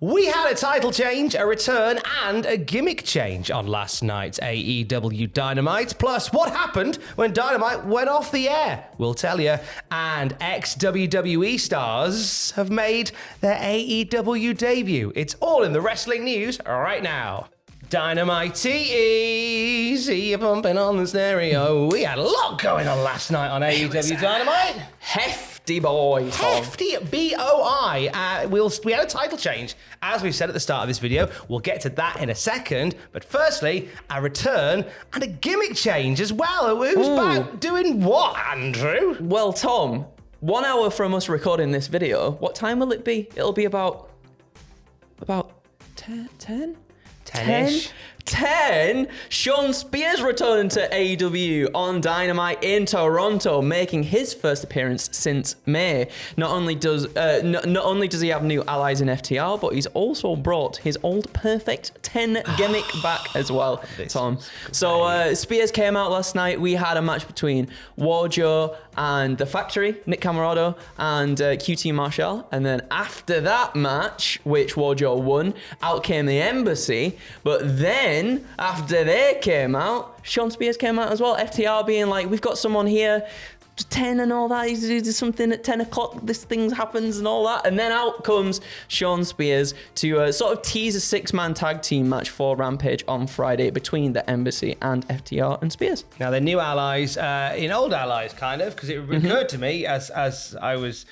We had a title change, a return, and a gimmick change on last night's AEW Dynamite. Plus, what happened when Dynamite went off the air? We'll tell you. And ex-WWE stars have made their AEW debut. It's all in the wrestling news right now. Dynamite see you pumping on the stereo. We had a lot going on last night on AEW Dynamite. Hefty boy, Tom. Hefty B-O-I. We had a title change, as we said at the start of this video. We'll get to that in a second. But firstly, a return and a gimmick change as well. Who's back doing what, Andrew? Well, Tom, 1 hour from us recording this video, what time will it be? It'll be about 10? 10-ish. 10. Sean Spears returned to AEW on Dynamite in Toronto, making his first appearance since May. Not only does he have new allies in FTR, but he's also brought his old Perfect 10 gimmick back as well, Tom. So Spears came out last night. We had a match between Wardlow and The Factory, Nick Camarado, and QT Marshall. And then after that match, which Wardlow won, out came the Embassy. But then, after they came out, Sean Spears came out as well. FTR being like, we've got someone here, 10 and all that. There's something at 10 o'clock, this thing happens and all that. And then out comes Sean Spears to sort of tease a 6-man tag team match for Rampage on Friday between the Embassy and FTR and Spears. Now, they're new allies, in old allies, kind of, because it occurred to me as I was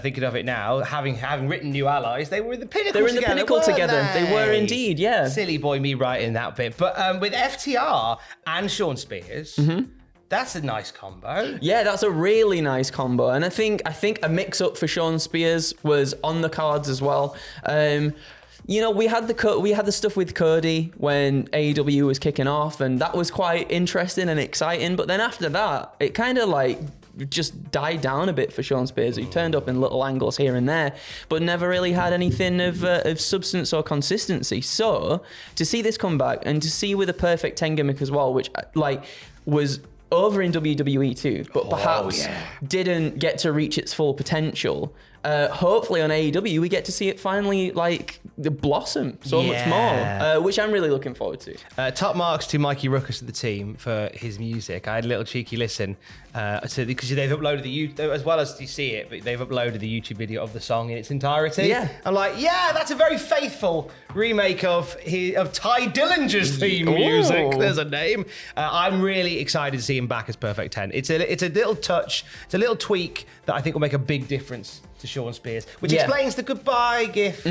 thinking of it now, having written new allies, they were in the pinnacle together. They were in the pinnacle together. They were indeed, yeah. Silly boy me writing that bit. But with FTR and Sean Spears, that's a nice combo. Yeah, that's a really nice combo. And I think a mix-up for Sean Spears was on the cards as well. You know, we had the stuff with Cody when AEW was kicking off, and that was quite interesting and exciting. But then after that, it kind of like just died down a bit for Sean Spears. He turned up in little angles here and there, but never really had anything of substance or consistency. So to see this come back and to see with a Perfect 10 gimmick as well, which like was over in WWE too, but perhaps didn't get to reach its full potential. Hopefully on AEW we get to see it finally like blossom so much more, which I'm really looking forward to. Top marks to Mikey Ruckus of the team for his music. I had a little cheeky listen because they've uploaded as well as you see it, but they've uploaded the YouTube video of the song in its entirety. Yeah, I'm like, that's a very faithful remake of Ty Dillinger's theme music. There's a name. I'm really excited to see him back as Perfect 10. It's a little touch, it's a little tweak that I think will make a big difference to Sean Spears, which explains the goodbye gif.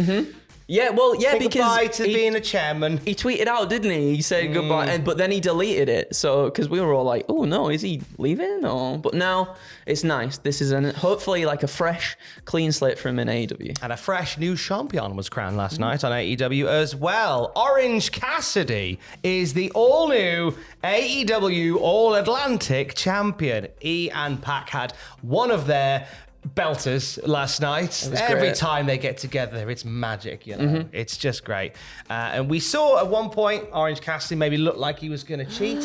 Yeah, well, yeah, because goodbye to being a chairman. He tweeted out, didn't he? He said goodbye, but then he deleted it. So, because we were all like, "Oh no, is he leaving?" But now it's nice. This is hopefully like a fresh, clean slate from an AEW. And a fresh new champion was crowned last night on AEW as well. Orange Cassidy is the all-new AEW All-Atlantic champion. E and Pac had one of their belters last night. Every time they get together, it's magic, you know. It's just great. And we saw at one point Orange Cassidy maybe look like he was going to cheat.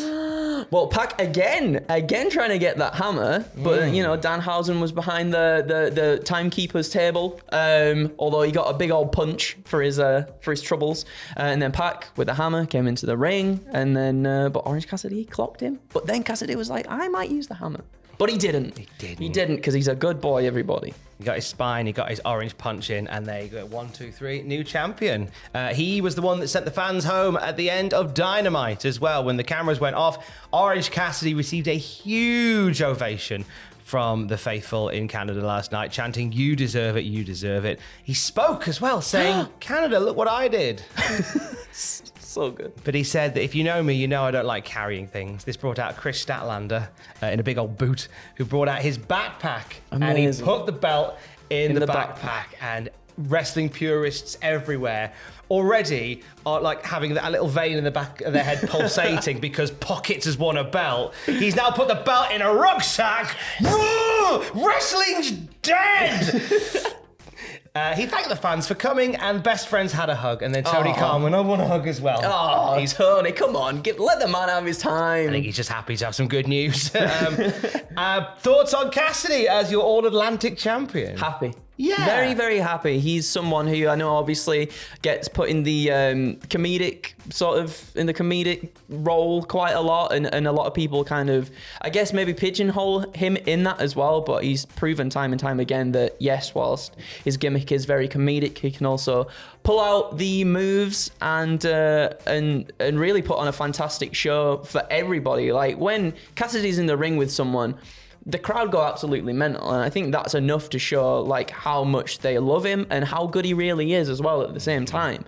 Well, Pac again trying to get that hammer, but you know, Danhausen was behind the timekeeper's table. Although he got a big old punch for his troubles, and then Pac with the hammer came into the ring, and then but Orange Cassidy clocked him. But then Cassidy was like, I might use the hammer. But he didn't. He didn't because he's a good boy, everybody. He got his spine, he got his orange punch in, and there you go. 1, 2, 3, new champion. He was the one that sent the fans home at the end of Dynamite as well. When the cameras went off, Orange Cassidy received a huge ovation from the faithful in Canada last night, chanting, "You deserve it, you deserve it." He spoke as well, saying, "Canada, look what I did." So good. But he said that if you know me, you know I don't like carrying things. This brought out Chris Statlander in a big old boot, who brought out his backpack. Amazing. And he put the belt in the backpack. And wrestling purists everywhere already are like having that little vein in the back of their head pulsating because Pockets has won a belt. He's now put the belt in a rucksack. Wrestling's dead! He thanked the fans for coming, and best friends had a hug. And then Tony Khan went, I want a hug as well. Oh, he's Tony, come on, let the man have his time. I think he's just happy to have some good news. Thoughts on Cassidy as your All-Atlantic champion? Happy. Yeah. Very, very happy. He's someone who I know obviously gets put in the comedic role quite a lot, and a lot of people kind of, I guess, maybe pigeonhole him in that as well. But he's proven time and time again that yes, whilst his gimmick is very comedic, he can also pull out the moves and really put on a fantastic show for everybody. Like when Cassidy's in the ring with someone, the crowd go absolutely mental, and I think that's enough to show like how much they love him and how good he really is as well at the same time.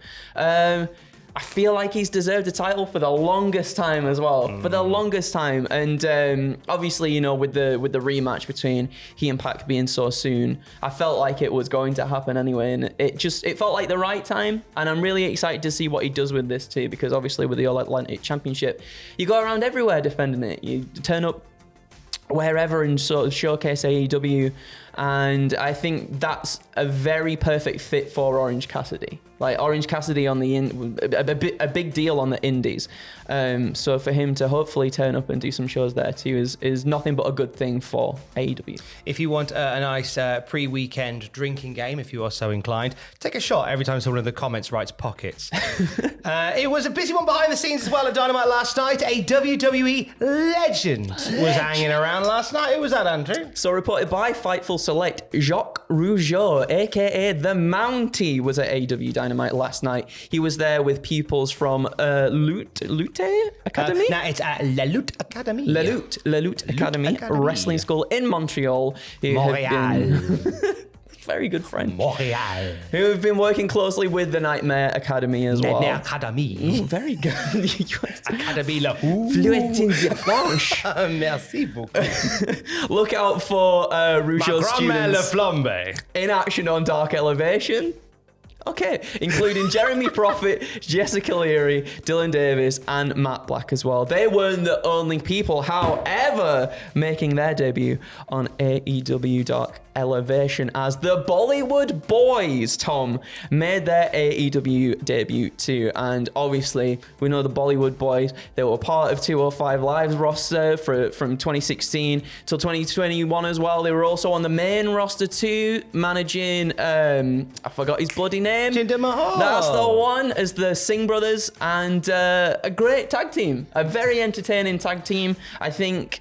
I feel like he's deserved a title for the longest time as well, for the longest time. And obviously, you know, with the rematch between he and Pac being so soon, I felt like it was going to happen anyway, and it felt like the right time. And I'm really excited to see what he does with this too, because obviously with the All Atlantic Championship, you go around everywhere defending it. You turn up wherever and sort of showcase AEW, and I think that's a very perfect fit for Orange Cassidy. Like Orange Cassidy on the a big deal on the indies, so for him to hopefully turn up and do some shows there too is nothing but a good thing for AEW. If you want a nice pre-weekend drinking game, if you are so inclined, take a shot every time someone in the comments writes pockets. It was a busy one behind the scenes as well at Dynamite last night. A WWE legend was hanging around last night. Who was that, Andrew? So reported by Fightful Select, Jacques Rougeau, aka The Mountie, was at AEW Dynamite last night. He was there with pupils from Lutte Academy? No, it's La Lutte Academy. La Lutte Academy, wrestling school in Montreal. Montreal. Very good friend. Montreal. Who have been working closely with the Nightmare Academy as well. Nightmare Academy. Very good. Academy la Fluent in the French. Merci beaucoup. Look out for Rougeau's students Flambe in action on Dark Elevation. Okay, including Jeremy Prophet, Jessica Leary, Dylan Davis, and Matt Black as well. They weren't the only people, however, making their debut on AEW Dark Elevation as the Bollywood Boys, Tom, made their AEW debut too. And obviously, we know the Bollywood Boys, they were part of 205 Live's roster from 2016 till 2021 as well. They were also on the main roster too, managing, I forgot his bloody name. Jinder Mahal. That's the one, as the Singh brothers, and a great tag team, a very entertaining tag team. I think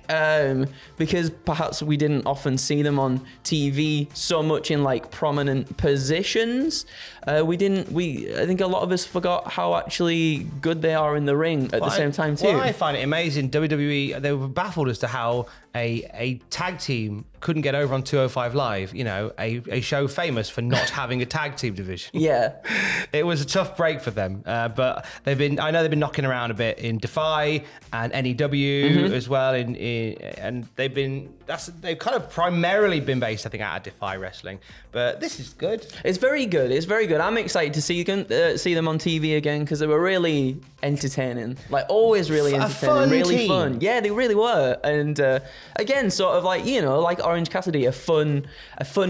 because perhaps we didn't often see them on TV so much in like prominent positions, I think a lot of us forgot how actually good they are in the ring at the same time too. Well, I find it amazing. WWE, they were baffled as to how a tag team couldn't get over on 205 Live, you know, a show famous for not having a tag team division. Yeah. It was a tough break for them, but I know they've been knocking around a bit in Defy and NEW as well, and they've kind of primarily been based, I think, out of Defy Wrestling, but this is good. It's very good. It's very good. I'm excited to see them on TV again, because they were really entertaining, like always really entertaining, really fun. Yeah, they really were. And again, sort of like, you know, like Orange Cassidy, a fun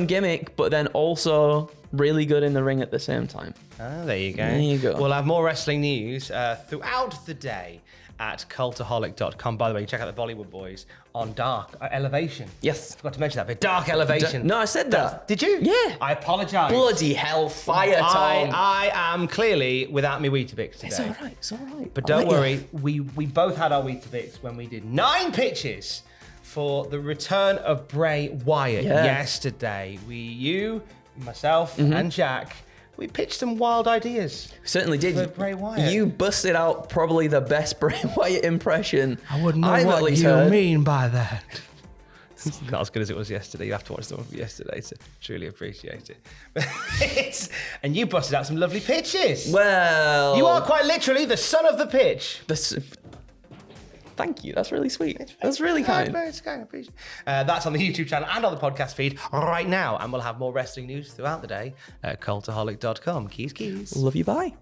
gimmick, but then also really good in the ring at the same time. There you go. There you go. We'll have more wrestling news throughout the day at cultaholic.com. By the way, you check out the Bollywood Boys on Dark Elevation. Yes. Forgot to mention that, but Dark Elevation. No, I said that. Did you? Yeah. I apologise. Bloody hell, fire time. I am clearly without my Weetabix today. It's all right. It's all right. But don't worry, we both had our Weetabix when we did 9 pitches for the return of Bray Wyatt yesterday. You, myself, and Jack, we pitched some wild ideas. Certainly did. For Bray Wyatt. You busted out probably the best Bray Wyatt impression. I wouldn't know I've what at least you heard. mean by that. It's not as good as it was yesterday. You have to watch the one from yesterday to truly appreciate it. And you busted out some lovely pitches. Well, You are quite literally the son of the pitch. Thank you. That's really sweet. That's really kind. It's kind of appreciate. That's on the YouTube channel and on the podcast feed right now. And we'll have more wrestling news throughout the day at cultaholic.com. Keys. Love you. Bye.